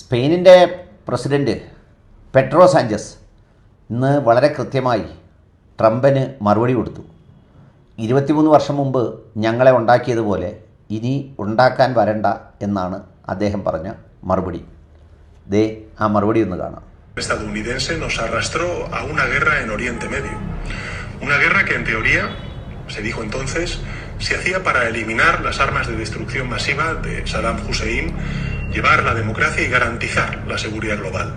സ്പെയിനിൻ്റെ president petro Sanchez ഇന്ന് വളരെ കൃത്യമായി ട്രംപിന് മറുപടി കൊടുത്തു. 23 വർഷം മുമ്പ് ഞങ്ങളെ ഉണ്ടാക്കിയതുപോലെ ഇനി ഉണ്ടാക്കാൻ വരണ്ട എന്നാണ് അദ്ദേഹം പറഞ്ഞ മറുപടി. ദേ ആ മറുപടി ഒന്ന് കാണാം. estadounidense nos arrastró a una guerra en Oriente Medio. Una guerra que en teoría, se dijo entonces, se hacía para eliminar las armas de destrucción masiva de Saddam Hussein, llevar la democracia y garantizar la seguridad global.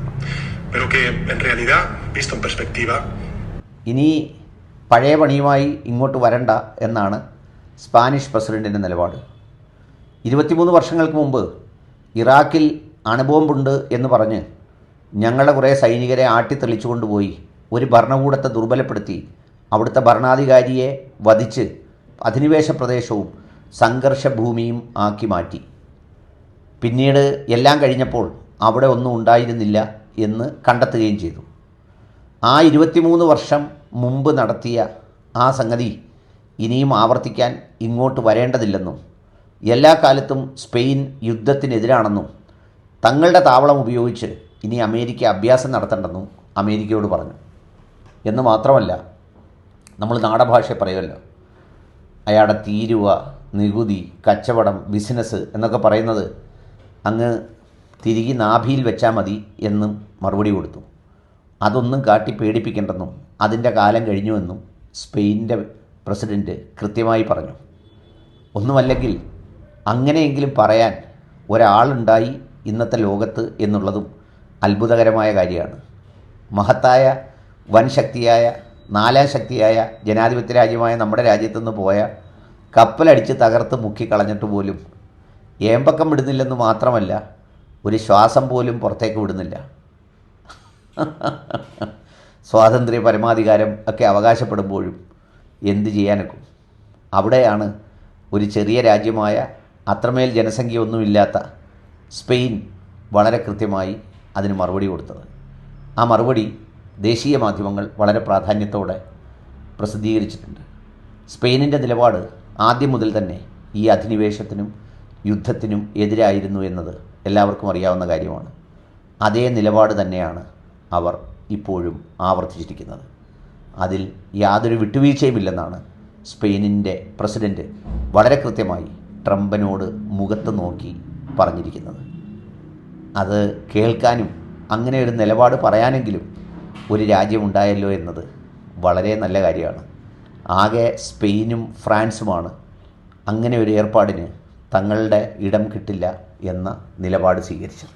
Pero que en realidad, visto en perspectiva, ഇനി പഴയ പണിയുമായി ഇങ്ങോട്ട് വരണ്ട എന്നാണ് Spanish പ്രസിഡൻറ്റിൻ്റെ നിലപാട്. 23 വർഷങ്ങൾക്ക് മുമ്പ് ഇറാഖിൽ അണുബോംബുണ്ട് എന്ന് പറഞ്ഞ് ഞങ്ങളുടെ കുറേ സൈനികരെ ആട്ടിത്തെളിച്ചു കൊണ്ടുപോയി ഒരു ഭരണകൂടത്തെ ദുർബലപ്പെടുത്തി അവിടുത്തെ ഭരണാധികാരിയെ വധിച്ച് അധിനിവേശ പ്രദേശവും സംഘർഷഭൂമിയും ആക്കി മാറ്റി. പിന്നീട് എല്ലാം കഴിഞ്ഞപ്പോൾ അവിടെ ഒന്നും ഉണ്ടായിരുന്നില്ല എന്ന് കണ്ടെത്തുകയും ചെയ്തു. ആ 23 വർഷം മുമ്പ് നടത്തിയ ആ സംഗതി ഇനിയും ആവർത്തിക്കാൻ ഇങ്ങോട്ട് വരേണ്ടതില്ലെന്നും എല്ലാ കാലത്തും സ്പെയിൻ യുദ്ധത്തിനെതിരാണെന്നും തങ്ങളുടെ താവളം ഉപയോഗിച്ച് ഇനി അമേരിക്ക അഭ്യാസം നടത്തണ്ടെന്നും അമേരിക്കയോട് പറഞ്ഞു. എന്ന് മാത്രമല്ല, നമ്മൾ നാടഭാഷ പറയുമല്ലോ, അയാളുടെ തീരുവ, നികുതി, കച്ചവടം, ബിസിനസ് എന്നൊക്കെ പറയുന്നത് അങ്ങ് തിരികെ നാഭിയിൽ വെച്ചാൽ മതി എന്നും മറുപടി കൊടുത്തു. അതൊന്നും കാട്ടി പേടിപ്പിക്കേണ്ടെന്നും അതിൻ്റെ കാലം കഴിഞ്ഞുവെന്നും സ്പെയിനിൻ്റെ പ്രസിഡൻറ്റ് കൃത്യമായി പറഞ്ഞു. ഒന്നുമല്ലെങ്കിൽ അങ്ങനെയെങ്കിലും പറയാൻ ഒരാളുണ്ടായി ഇന്നത്തെ ലോകത്ത് എന്നുള്ളതും അത്ഭുതകരമായ കാര്യമാണ്. മഹത്തായ വൻ ശക്തിയായ 4ാം ശക്തിയായ ജനാധിപത്യ രാജ്യമായ നമ്മുടെ രാജ്യത്തുനിന്ന് പോയ കപ്പലടിച്ച് തകർത്ത് മുക്കിക്കളഞ്ഞിട്ട് പോലും ഏമ്പക്കം വിടുന്നില്ലെന്ന് മാത്രമല്ല, ഒരു ശ്വാസം പോലും പുറത്തേക്ക് വിടുന്നില്ല. സ്വാതന്ത്ര്യ പരമാധികാരം ഒക്കെ അവകാശപ്പെടുമ്പോഴും എന്ത് ചെയ്യാനൊക്കും? അവിടെയാണ് ഒരു ചെറിയ രാജ്യമായ അത്രമേൽ ജനസംഖ്യയൊന്നുമില്ലാത്ത സ്പെയിൻ വളരെ കൃത്യമായി അതിന് മറുപടി കൊടുത്തത്. ആ മറുപടി ദേശീയ മാധ്യമങ്ങൾ വളരെ പ്രാധാന്യത്തോടെ പ്രസിദ്ധീകരിച്ചിട്ടുണ്ട്. സ്പെയിനിൻ്റെ നിലപാട് ആദ്യം മുതൽ തന്നെ ഈ അധിനിവേശത്തിനും യുദ്ധത്തിനും എതിരായിരുന്നു എന്നത് എല്ലാവർക്കും അറിയാവുന്ന കാര്യമാണ്. അതേ നിലപാട് തന്നെയാണ് അവർ ഇപ്പോഴും ആവർത്തിച്ചിരിക്കുന്നത്. അതിൽ യാതൊരു വിട്ടുവീഴ്ചയുമില്ലെന്നാണ് സ്പെയിനിൻ്റെ പ്രസിഡൻറ്റ് വളരെ കൃത്യമായി ട്രംപിനോട് മുഖത്ത് നോക്കി പറഞ്ഞിരിക്കുന്നത്. അത് കേൾക്കാനും അങ്ങനെ ഒരു നിലപാട് പറയാനെങ്കിലും ഒരു രാജ്യമുണ്ടായല്ലോ എന്നത് വളരെ നല്ല കാര്യമാണ്. ആകെ സ്പെയിനും ഫ്രാൻസുമാണ് അങ്ങനെ ഒരു ഏർപ്പാടിന് തങ്ങളുടെ ഇടം കിട്ടില്ല എന്ന നിലപാട് സ്വീകരിച്ചത്.